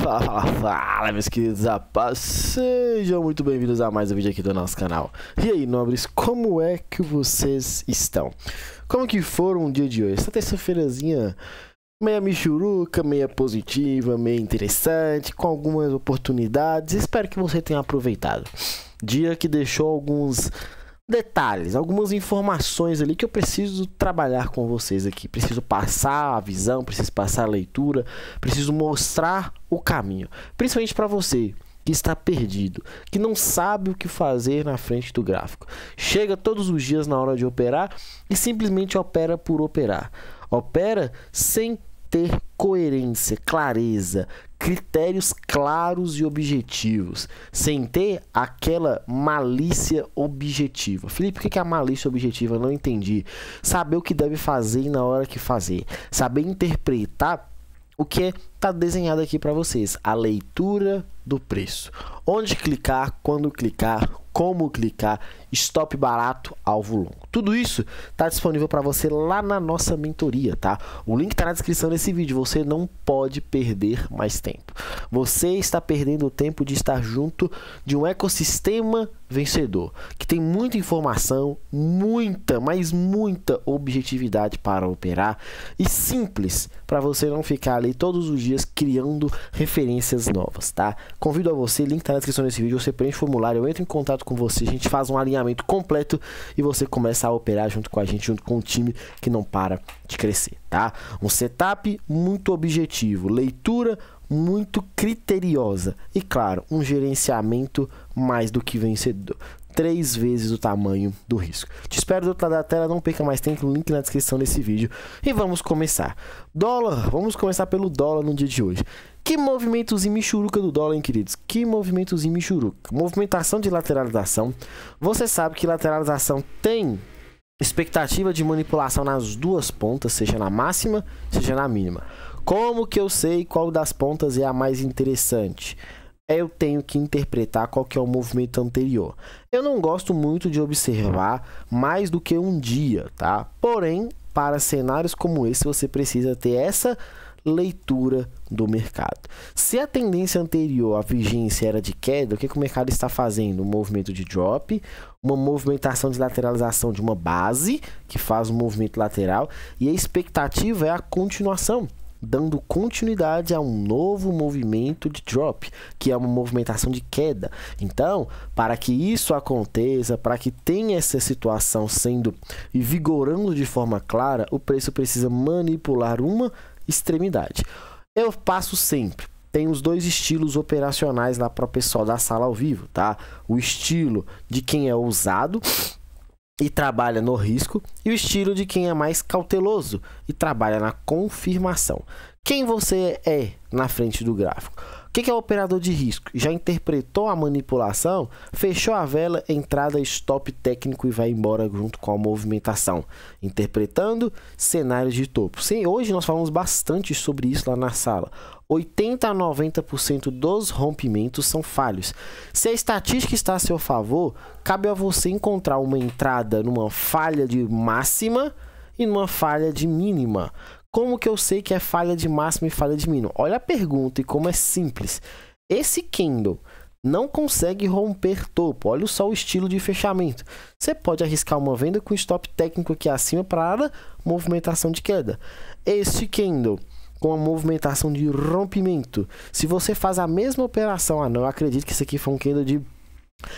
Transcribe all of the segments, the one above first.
Fala, meus queridos rapazes, sejam muito bem-vindos a mais um vídeo aqui do nosso canal. E aí, nobres, como é que vocês estão? Como que foram o dia de hoje? Essa terça-feirazinha meia michuruca, meia positiva, meia interessante, com algumas oportunidades. Espero que você tenha aproveitado. Dia que deixou alguns detalhes, algumas informações ali que eu preciso trabalhar com vocês aqui. Preciso passar a visão, preciso passar a leitura, preciso mostrar o caminho. Principalmente para você que está perdido, que não sabe o que fazer na frente do gráfico. Chega todos os dias na hora de operar e simplesmente opera por operar. Opera sem ter coerência, clareza, critérios claros e objetivos, sem ter aquela malícia objetiva. Felipe, o que é a malícia objetiva? Eu não entendi. Saber o que deve fazer na hora que fazer, saber interpretar o que está desenhado aqui para vocês, a leitura do preço, onde clicar, quando clicar, como clicar, stop barato, alvo longo. Tudo isso está disponível para você lá na nossa mentoria, tá? O link está na descrição desse vídeo. Você não pode perder mais tempo. Você está perdendo o tempo de estar junto de um ecossistema vencedor, que tem muita informação, muita, mas muita objetividade para operar e simples para você não ficar ali todos os dias criando referências novas, tá? Convido a você, link está na descrição desse vídeo, você preenche o formulário, eu entro em contato com você, a gente faz um alinhamento completo e você começa a operar junto com a gente, junto com o time que não para de crescer, tá? Um setup muito objetivo, leitura muito criteriosa e, claro, um gerenciamento mais do que vencedor. 3 vezes o tamanho do risco. Te espero do outro lado da tela, não perca mais tempo, link na descrição desse vídeo. E vamos começar. Dólar, vamos começar pelo dólar no dia de hoje. Que movimentozinho michuruca do dólar, hein, queridos? Que movimentozinho michuruca. Movimentação de lateralização. Você sabe que lateralização tem expectativa de manipulação nas duas pontas, seja na máxima, seja na mínima. Como que eu sei qual das pontas é a mais interessante? Eu tenho que interpretar qual que é o movimento anterior. Eu não gosto muito de observar mais do que um dia, tá? Porém, para cenários como esse, você precisa ter essa leitura do mercado. Se a tendência anterior à vigência era de queda, o que o mercado está fazendo? Um movimento de drop, uma movimentação de lateralização de uma base, que faz um movimento lateral, e a expectativa é a continuação, dando continuidade a um novo movimento de drop, que é uma movimentação de queda. Então, para que isso aconteça, para que tenha essa situação sendo e vigorando de forma clara, o preço precisa manipular uma extremidade. Eu passo sempre. Tem os dois estilos operacionais lá para o pessoal da sala ao vivo, tá? O estilo de quem é ousado e trabalha no risco, e o estilo de quem é mais cauteloso e trabalha na confirmação. Quem você é na frente do gráfico? O que é o operador de risco? Já interpretou a manipulação, fechou a vela, entrada, stop técnico e vai embora junto com a movimentação, interpretando cenários de topo. Sim, hoje nós falamos bastante sobre isso lá na sala. 80 a 90% dos rompimentos são falhos. Se a estatística está a seu favor, cabe a você encontrar uma entrada numa falha de máxima e numa falha de mínima. Como que eu sei que é falha de máxima e falha de mínima? Olha a pergunta e como é simples. Esse candle não consegue romper topo. Olha só o estilo de fechamento. Você pode arriscar uma venda com stop técnico aqui acima para movimentação de queda. Este candle com a movimentação de rompimento. Se você faz a mesma operação, não, eu acredito que isso aqui foi um candle de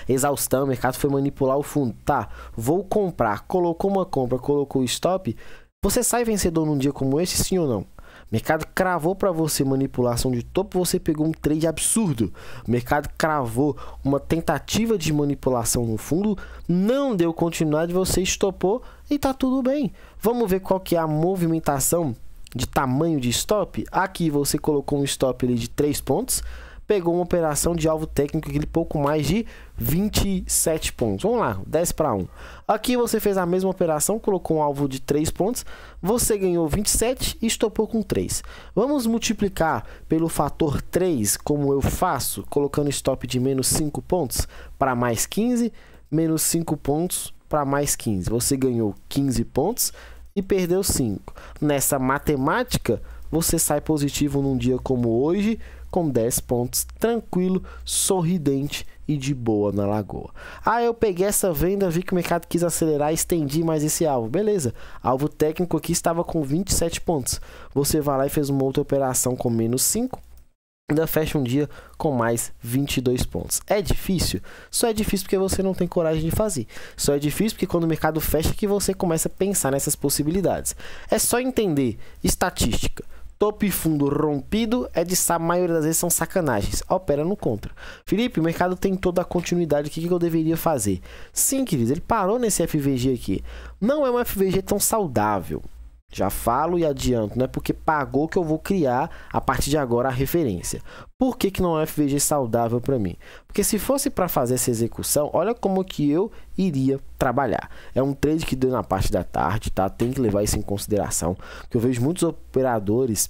exaustão, o mercado foi manipular o fundo. Tá, vou comprar. Colocou uma compra, colocou o stop. Você sai vencedor num dia como esse, sim ou não? O mercado cravou para você manipulação de topo, você pegou um trade absurdo. O mercado cravou uma tentativa de manipulação no fundo, não deu continuidade, você estopou e tá tudo bem. Vamos ver qual que é a movimentação de tamanho de stop. Aqui você colocou um stop ali de 3 pontos, pegou uma operação de alvo técnico aquele pouco mais de 27 pontos. Vamos lá, 10 para 1. Aqui você fez a mesma operação, colocou um alvo de 3 pontos, você ganhou 27 e estopou com 3. Vamos multiplicar pelo fator 3, como eu faço, colocando stop de menos 5 pontos para mais 15, menos 5 pontos para mais 15. Você ganhou 15 pontos e perdeu 5. Nessa matemática, você sai positivo num dia como hoje, com 10 pontos, tranquilo, sorridente e de boa na lagoa. Ah, eu peguei essa venda, vi que o mercado quis acelerar, estendi mais esse alvo. Beleza, alvo técnico aqui estava com 27 pontos. Você vai lá e fez uma outra operação com menos 5. Ainda fecha um dia com mais 22 pontos. É difícil? Só é difícil porque você não tem coragem de fazer. Só é difícil porque quando o mercado fecha que você começa a pensar nessas possibilidades. É só entender estatística. Topo e fundo rompido a maioria das vezes são sacanagens. Opera no contra. Felipe, o mercado tem toda a continuidade. O que eu deveria fazer? Sim, queridos, ele parou nesse FVG aqui. Não é um FVG tão saudável. Já falo e adianto, não é porque pagou que eu vou criar a partir de agora a referência. Por que não é um FVG saudável para mim? Porque se fosse para fazer essa execução, olha como que eu iria trabalhar. É um trade que deu na parte da tarde, tá? Tem que levar isso em consideração, porque eu vejo muitos operadores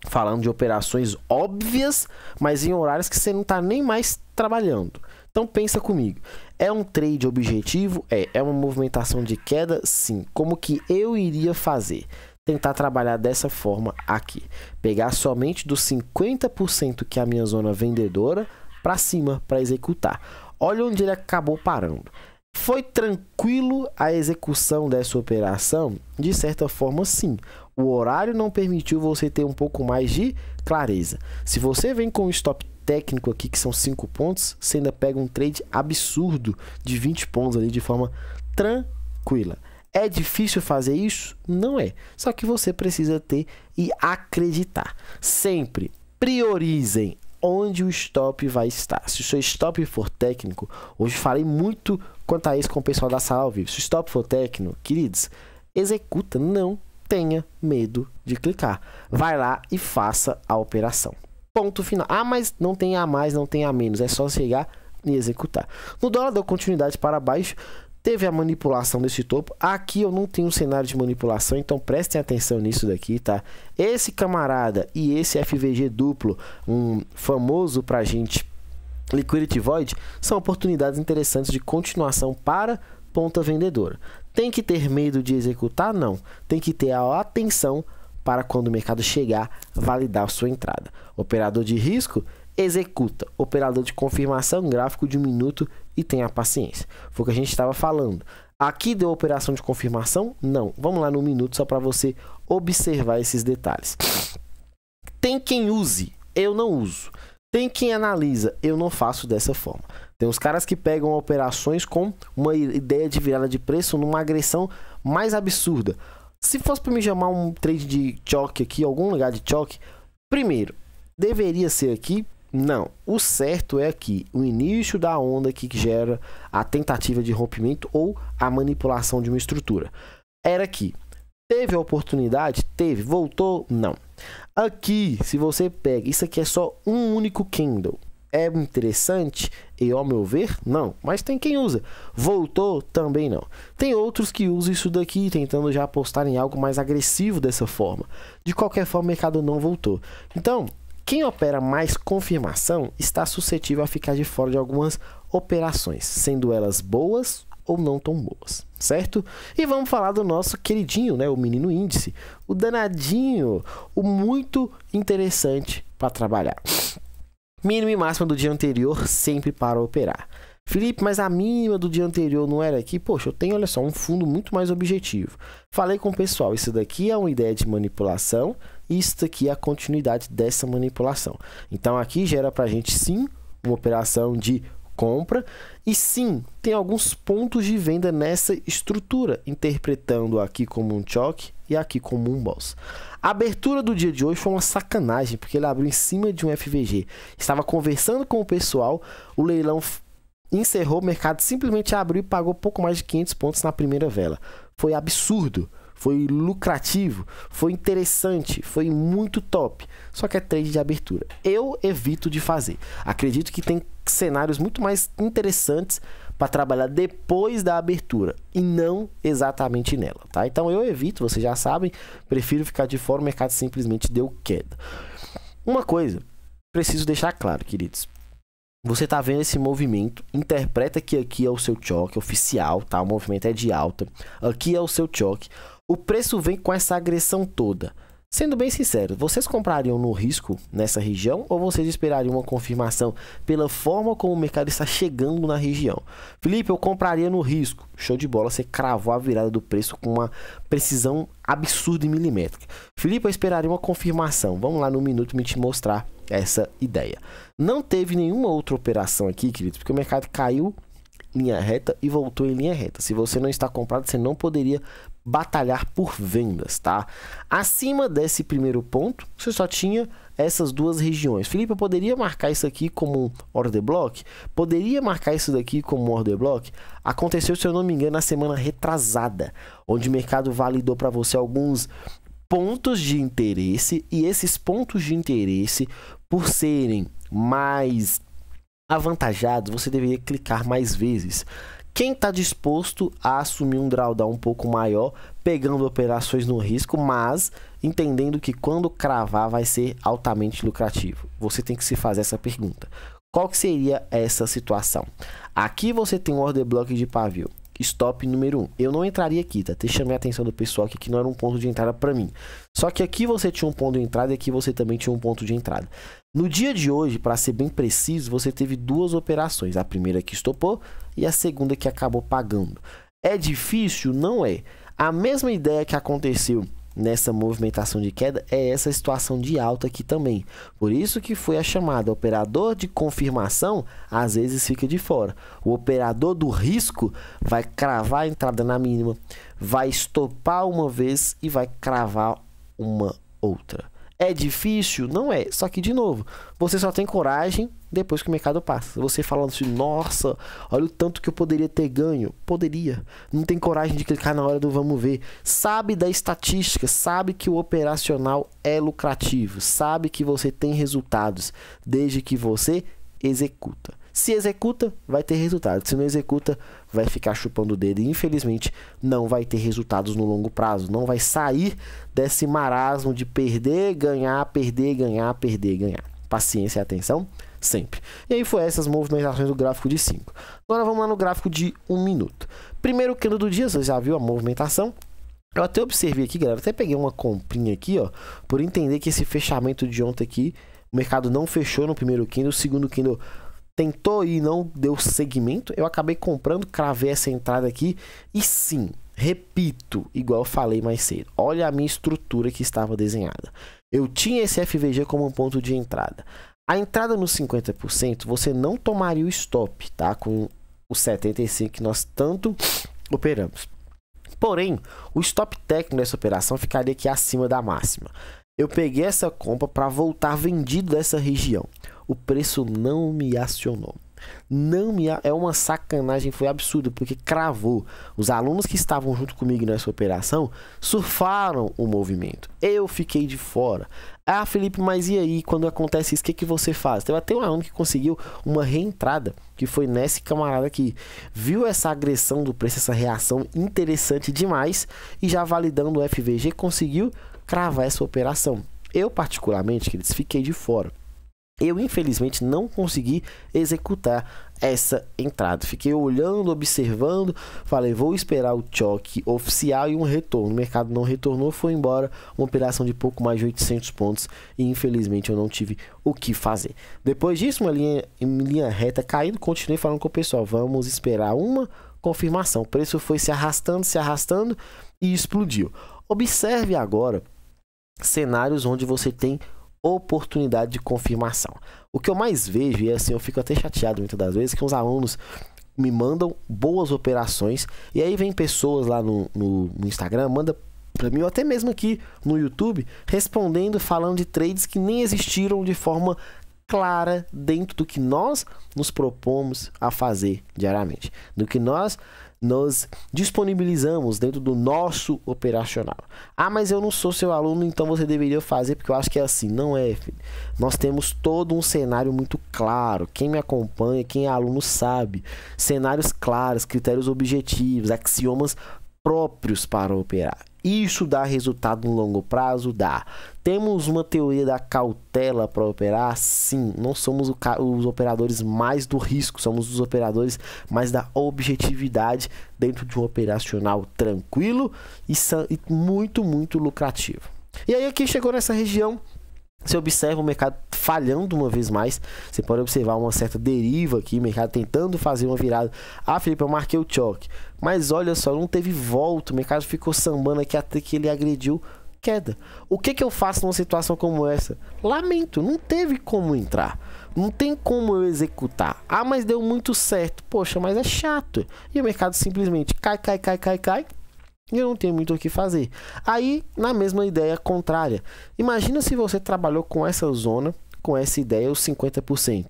falando de operações óbvias, mas em horários que você não está nem mais trabalhando. Então pensa comigo, é um trade objetivo? É uma movimentação de queda? Sim. Como que eu iria fazer? Tentar trabalhar dessa forma aqui. Pegar somente dos 50% que é a minha zona vendedora para cima para executar. Olha onde ele acabou parando. Foi tranquilo a execução dessa operação? De certa forma, sim. O horário não permitiu você ter um pouco mais de clareza. Se você vem com um stop técnico aqui, que são 5 pontos, você ainda pega um trade absurdo de 20 pontos ali de forma tranquila. É difícil fazer isso? Não é. Só que você precisa ter e acreditar. Sempre priorizem onde o stop vai estar. Se o seu stop for técnico, hoje falei muito quanto a isso com o pessoal da sala ao vivo. Se o stop for técnico, queridos, executa, não tenha medo de clicar. Vai lá e faça a operação. Ponto final. Ah, mas não tem a mais, não tem a menos. É só chegar e executar. No dólar deu continuidade para baixo. Teve a manipulação desse topo. Aqui eu não tenho um cenário de manipulação, então prestem atenção nisso daqui, tá? Esse camarada e esse FVG duplo, um famoso pra gente Liquidity Void, são oportunidades interessantes de continuação para ponta vendedora. Tem que ter medo de executar? Não. Tem que ter a atenção para quando o mercado chegar, validar a sua entrada. Operador de risco, executa. Operador de confirmação, gráfico de 1 minuto e tenha paciência. Foi o que a gente estava falando. Aqui deu operação de confirmação? Não. Vamos lá no minuto só para você observar esses detalhes. Tem quem use, eu não uso. Tem quem analisa, eu não faço dessa forma. Tem os caras que pegam operações com uma ideia de virada de preço numa agressão mais absurda. Se fosse para me chamar um trade de choque aqui, algum lugar de choque, primeiro, deveria ser aqui? Não. O certo é aqui, o início da onda que gera a tentativa de rompimento ou a manipulação de uma estrutura. Era aqui. Teve a oportunidade? Teve. Voltou? Não. Aqui, se você pega, isso aqui é só um único candle. É interessante? E ao meu ver, não. Mas tem quem usa. Voltou? Também não. Tem outros que usam isso daqui, tentando já apostar em algo mais agressivo dessa forma. De qualquer forma, o mercado não voltou. Então, quem opera mais confirmação está suscetível a ficar de fora de algumas operações, sendo elas boas ou não tão boas, certo? E vamos falar do nosso queridinho, né? O menino índice, o danadinho, o muito interessante para trabalhar. Mínima e máxima do dia anterior sempre para operar. Felipe, mas a mínima do dia anterior não era aqui? Poxa, eu tenho, olha só, um fundo muito mais objetivo. Falei com o pessoal, isso daqui é uma ideia de manipulação e isso daqui é a continuidade dessa manipulação. Então aqui gera para a gente sim uma operação de compra e sim, tem alguns pontos de venda nessa estrutura, interpretando aqui como um choque e aqui como um boss. A abertura do dia de hoje foi uma sacanagem, porque ele abriu em cima de um FVG. Estava conversando com o pessoal, o leilão encerrou, o mercado simplesmente abriu e pagou pouco mais de 500 pontos na primeira vela. Foi absurdo, foi lucrativo, foi interessante, foi muito top. Só que é trade de abertura. Eu evito de fazer. Acredito que tem cenários muito mais interessantes para trabalhar depois da abertura e não exatamente nela, tá? Então eu evito, vocês já sabem, prefiro ficar de fora, o mercado simplesmente deu queda. Uma coisa, preciso deixar claro, queridos. Você tá vendo esse movimento, interpreta que aqui é o seu choque oficial, tá? O movimento é de alta, aqui é o seu choque. O preço vem com essa agressão toda. Sendo bem sincero, vocês comprariam no risco nessa região ou vocês esperariam uma confirmação pela forma como o mercado está chegando na região? Felipe, eu compraria no risco. Show de bola, você cravou a virada do preço com uma precisão absurda e milimétrica. Felipe, eu esperaria uma confirmação. Vamos lá no minuto me te mostrar essa ideia. Não teve nenhuma outra operação aqui, queridos, porque o mercado caiu em linha reta e voltou em linha reta. Se você não está comprado, você não poderia batalhar por vendas, tá? Acima desse primeiro ponto, você só tinha essas duas regiões. Felipe, eu poderia marcar isso aqui como um order block? Poderia marcar isso daqui como um order block? Aconteceu, se eu não me engano, na semana retrasada, onde o mercado validou para você alguns pontos de interesse, e esses pontos de interesse, por serem mais avantajados, você deveria clicar mais vezes. Quem está disposto a assumir um drawdown um pouco maior, pegando operações no risco, mas entendendo que quando cravar vai ser altamente lucrativo? Você tem que se fazer essa pergunta. Qual que seria essa situação? Aqui você tem um order block de pavio. Stop número 1. Eu não entraria aqui, tá? Até chamei a atenção do pessoal que não era um ponto de entrada para mim. Só que aqui você tinha um ponto de entrada e aqui você também tinha um ponto de entrada. No dia de hoje, para ser bem preciso, você teve duas operações. A primeira que estopou e a segunda que acabou pagando. É difícil? Não é. A mesma ideia que aconteceu nessa movimentação de queda é essa situação de alta aqui também. Por isso que foi a chamada operador de confirmação, às vezes fica de fora. O operador do risco vai cravar a entrada na mínima, vai estopar uma vez e vai cravar uma outra. É difícil? Não é. Só que, de novo, você só tem coragem depois que o mercado passa. Você falando assim, nossa, olha o tanto que eu poderia ter ganho. Poderia. Não tem coragem de clicar na hora do vamos ver. Sabe da estatística, sabe que o operacional é lucrativo, sabe que você tem resultados, desde que você executa. Se executa, vai ter resultado. Se não executa, vai ficar chupando o dedo. E, infelizmente, não vai ter resultados no longo prazo. Não vai sair desse marasmo de perder, ganhar, perder, ganhar, perder, ganhar. Paciência e atenção, sempre. E aí foi essas movimentações do gráfico de 5. Agora vamos lá no gráfico de 1 minuto. Primeiro candle do dia, você já viu a movimentação? Eu até observei aqui, galera. Até peguei uma comprinha aqui, ó. Por entender que esse fechamento de ontem aqui, o mercado não fechou no primeiro candle. O segundo candle tentou e não deu segmento, eu acabei comprando, cravei essa entrada aqui e sim, repito, igual eu falei mais cedo, olha a minha estrutura que estava desenhada. Eu tinha esse FVG como um ponto de entrada. A entrada nos 50%, você não tomaria o stop, tá? Com o 75% que nós tanto operamos. Porém, o stop técnico dessa operação ficaria aqui acima da máxima. Eu peguei essa compra para voltar vendido dessa região. O preço não me acionou. É uma sacanagem, foi absurdo, porque cravou. Os alunos que estavam junto comigo nessa operação surfaram o movimento. Eu fiquei de fora. Ah, Felipe, mas e aí, quando acontece isso, o que você faz? Teve até um aluno que conseguiu uma reentrada, que foi nesse camarada aqui. Viu essa agressão do preço, essa reação interessante demais, e já validando o FVG, conseguiu cravar essa operação. Eu, particularmente, queridos, fiquei de fora. Eu, infelizmente, não consegui executar essa entrada. Fiquei olhando, observando, falei, vou esperar o choque oficial e um retorno. O mercado não retornou, foi embora. Uma operação de pouco mais de 800 pontos e, infelizmente, eu não tive o que fazer. Depois disso, uma linha reta caindo, continuei falando com o pessoal, vamos esperar uma confirmação. O preço foi se arrastando e explodiu. Observe agora cenários onde você tem oportunidade de confirmação. O que eu mais vejo, e assim eu fico até chateado muitas das vezes, que os alunos me mandam boas operações e aí vem pessoas lá no Instagram, manda para mim, ou até mesmo aqui no YouTube, respondendo, falando de trades que nem existiram de forma clara dentro do que nós nos propomos a fazer diariamente, do que nós nos disponibilizamos dentro do nosso operacional. Ah, mas eu não sou seu aluno, então você deveria fazer, porque eu acho que é assim. Não é, filho. Nós temos todo um cenário muito claro. Quem me acompanha, quem é aluno sabe. Cenários claros, critérios objetivos, axiomas próprios para operar. Isso dá resultado no longo prazo? Dá. Temos uma teoria da cautela para operar? Sim. Não somos os operadores mais do risco, somos os operadores mais da objetividade dentro de um operacional tranquilo e muito, muito lucrativo. E aí aqui chegou nessa região, você observa o mercado falhando uma vez mais. Você pode observar uma certa deriva aqui, o mercado tentando fazer uma virada. Ah, Felipe, eu marquei o choque. Mas olha só, não teve volta. O mercado ficou sambando aqui até que ele agrediu queda. O que eu faço numa situação como essa? Lamento, não teve como entrar. Não tem como eu executar. Ah, mas deu muito certo. Poxa, mas é chato. E o mercado simplesmente cai. E eu não tenho muito o que fazer. Aí, na mesma ideia contrária. Imagina se você trabalhou com essa zona, com essa ideia, os 50%.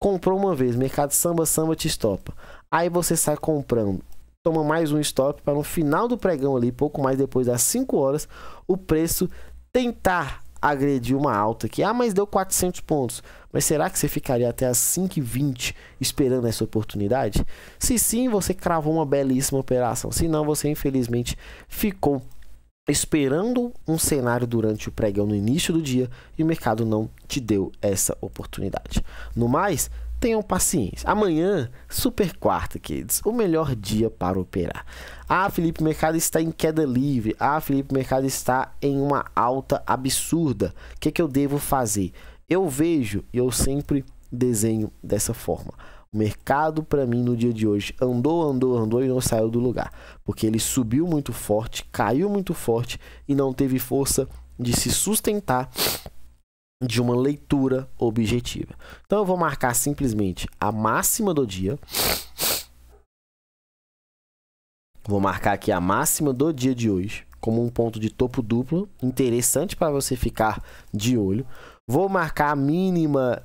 Comprou uma vez, mercado samba te estopa. Aí você sai comprando. Toma mais um stop para no final do pregão ali, pouco mais depois das 5 horas, o preço tentar agredir uma alta aqui. Ah, mas deu 400 pontos. Mas será que você ficaria até as 5h20 esperando essa oportunidade? Se sim, você cravou uma belíssima operação. Se não, você infelizmente ficou esperando um cenário durante o pregão no início do dia e o mercado não te deu essa oportunidade. No mais, tenham paciência. Amanhã, super quarta, kids. O melhor dia para operar. Ah, Felipe, o mercado está em queda livre. Ah, Felipe, o mercado está em uma alta absurda. O que eu devo fazer? Eu vejo e eu sempre desenho dessa forma. O mercado, para mim, no dia de hoje, andou e não saiu do lugar. Porque ele subiu muito forte, caiu muito forte e não teve força de se sustentar de uma leitura objetiva. Então eu vou marcar simplesmente a máxima do dia. Vou marcar aqui a máxima do dia de hoje como um ponto de topo duplo, interessante para você ficar de olho. Vou marcar a mínima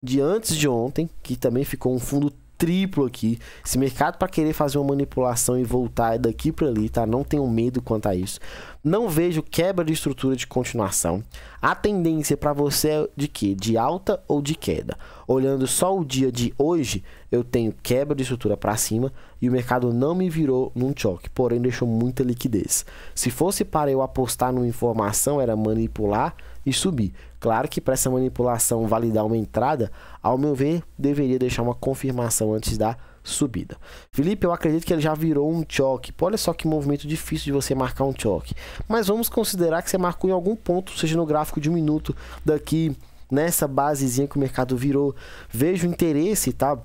de antes de ontem, que também ficou um fundo triplo aqui. Esse mercado, para querer fazer uma manipulação e voltar daqui para ali, tá? Não tenho medo quanto a isso. Não vejo quebra de estrutura de continuação. A tendência para você é de quê? De alta ou de queda? Olhando só o dia de hoje, eu tenho quebra de estrutura para cima e o mercado não me virou num choque, porém deixou muita liquidez. Se fosse para eu apostar numa informação, era manipular e subir. Claro que para essa manipulação validar uma entrada, ao meu ver, deveria deixar uma confirmação antes da subida. Felipe, eu acredito que ele já virou um choque. Olha só que movimento difícil de você marcar um choque. Mas vamos considerar que você marcou em algum ponto, seja no gráfico de 1 minuto, daqui nessa basezinha que o mercado virou. Vejo interesse, tá?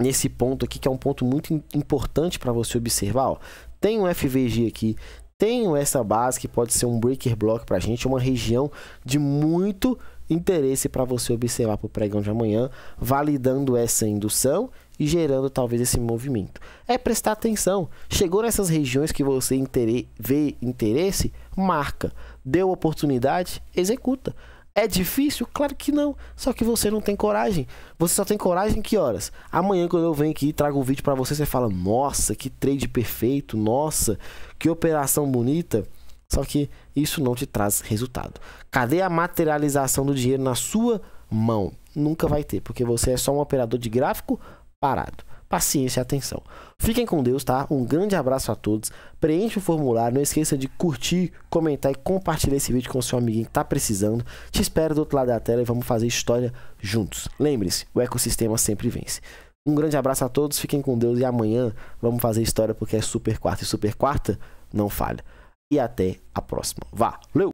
Nesse ponto aqui, que é um ponto muito importante para você observar. Ó. Tem um FVG aqui. Tenho essa base que pode ser um breaker block para a gente, uma região de muito interesse para você observar para o pregão de amanhã, validando essa indução e gerando talvez esse movimento. É prestar atenção. Chegou nessas regiões que você vê interesse, marca. Deu oportunidade, executa. É difícil? Claro que não. Só que você não tem coragem. Você só tem coragem em que horas? Amanhã, quando eu venho aqui e trago o vídeo para você, você fala: nossa, que trade perfeito. Nossa, que operação bonita. Só que isso não te traz resultado. Cadê a materialização do dinheiro na sua mão? Nunca vai ter, porque você é só um operador de gráfico parado. Paciência e atenção. Fiquem com Deus, tá? Um grande abraço a todos. Preencha o formulário. Não esqueça de curtir, comentar e compartilhar esse vídeo com seu amiguinho que tá precisando. Te espero do outro lado da tela e vamos fazer história juntos. Lembre-se, o ecossistema sempre vence. Um grande abraço a todos. Fiquem com Deus e amanhã vamos fazer história porque é super quarta e super quarta não falha. E até a próxima. Valeu!